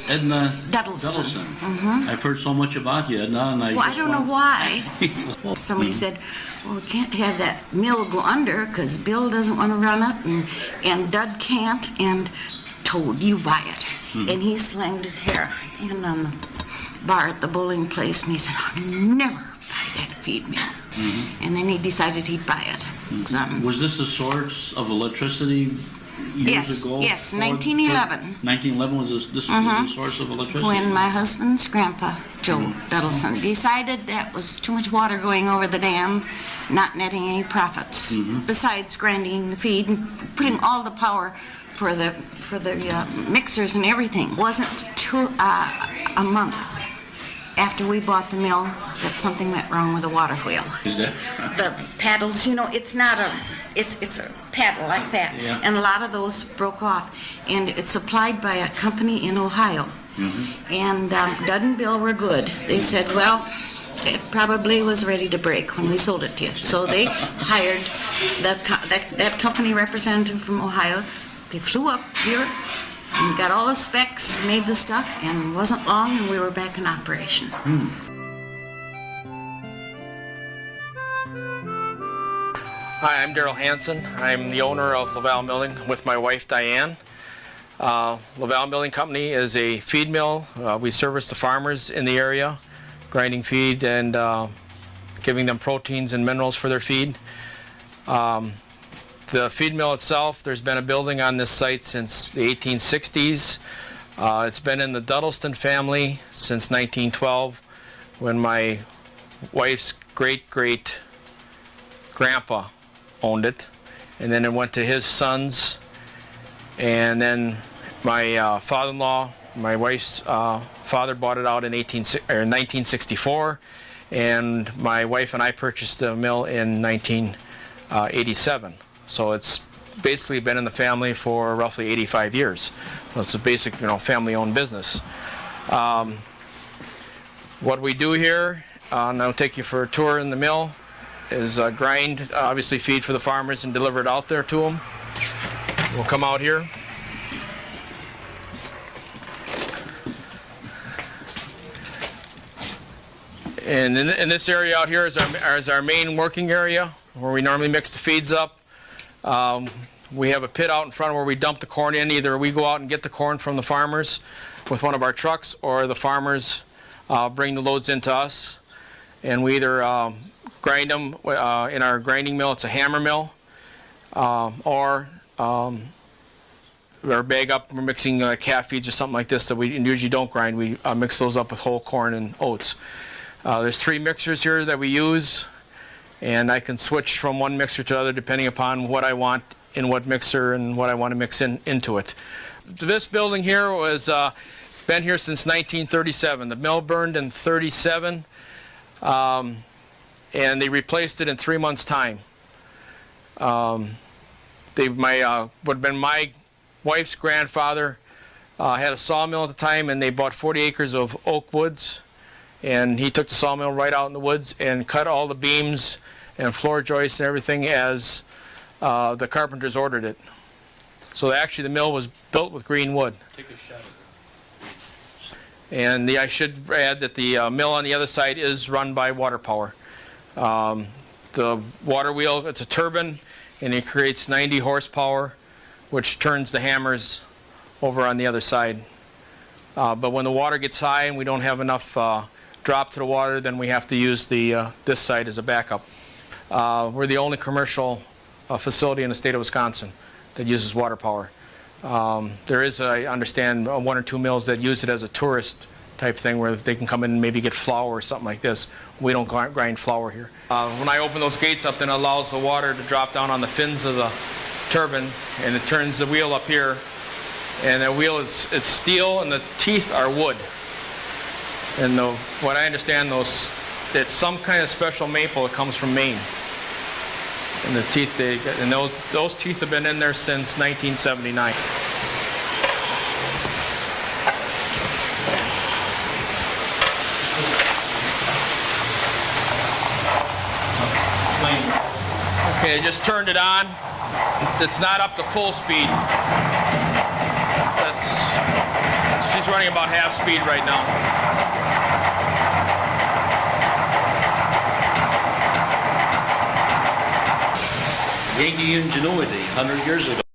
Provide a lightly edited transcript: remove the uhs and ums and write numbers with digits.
Edna Duddleston. I've heard so much about you, Edna, and I don't know why. Somebody said, well, we can't have that mill go under because Bill doesn't want to run it, and Dud can't, and Toad, you buy it. And he slammed his hair in on the bar at the bowling place, and he said, I'll never buy that feed mill. And then he decided he'd buy it. Was this the source of electricity years ago? Yes, 1911. 1911 was this was the source of electricity? When my husband's grandpa, Joe Duddleston, decided that was too much water going over the dam, not netting any profits. Besides grinding the feed and putting all the power for the mixers and everything. Wasn't a month after we bought the mill that something went wrong with the water wheel. Is that? The paddles, it's not it's a paddle like that. Yeah. And a lot of those broke off. And it's supplied by a company in Ohio. And Dud and Bill were good. They said, well, it probably was ready to break when we sold it to you. So they hired that company representative from Ohio. They flew up here and got all the specs, made the stuff, and it wasn't long and we were back in operation. Hi, I'm Daryl Hansen. I'm the owner of Valle Milling with my wife Diane. Valle Milling Company is a feed mill. We service the farmers in the area, grinding feed and giving them proteins and minerals for their feed. The feed mill itself, there's been a building on this site since the 1860s. It's been in the Duddleston family since 1912, when my wife's great-great-grandpa owned it. And then it went to his sons. And then my father-in-law, my wife's father, bought it out in 1964. And my wife and I purchased the mill in 1987. So it's basically been in the family for roughly 85 years. So it's a basic, family-owned business. What we do here, and I'll take you for a tour in the mill, is grind, obviously feed for the farmers and deliver it out there to them. We'll come out here. And in this area out here is our main working area, where we normally mix the feeds up. We have a pit out in front where we dump the corn in. Either we go out and get the corn from the farmers with one of our trucks, or the farmers bring the loads into us. And we either grind them in our grinding mill. It's a hammer mill. Or our bag up, we're mixing calf feeds or something like this that we usually don't grind. We mix those up with whole corn and oats. There's 3 mixers here that we use. And I can switch from one mixer to the other depending upon what I want in what mixer and what I want to mix into it. This building here was been here since 1937. The mill burned in 37, and they replaced it in 3 months' time. Would have been my wife's grandfather had a sawmill at the time, and they bought 40 acres of oak woods. And he took the sawmill right out in the woods and cut all the beams and floor joists and everything as the carpenters ordered it. So actually the mill was built with green wood. Take a shot of it. And I should add that the mill on the other side is run by water power. The water wheel, it's a turbine, and it creates 90 horsepower, which turns the hammers over on the other side. But when the water gets high and we don't have enough drop to the water, then we have to use this side as a backup. We're the only commercial facility in the state of Wisconsin that uses water power. There is, I understand, 1 or 2 mills that use it as a tourist type thing where they can come in and maybe get flour or something like this. We don't grind flour here. When I open those gates up, then it allows the water to drop down on the fins of the turbine, and it turns the wheel up here. And the wheel it's steel, and the teeth are wood. And what I understand, it's some kind of special maple that comes from Maine. And the teeth those teeth have been in there since 1979. Okay, I just turned it on. It's not up to full speed. She's running about half speed right now. Yankee ingenuity 100 years ago.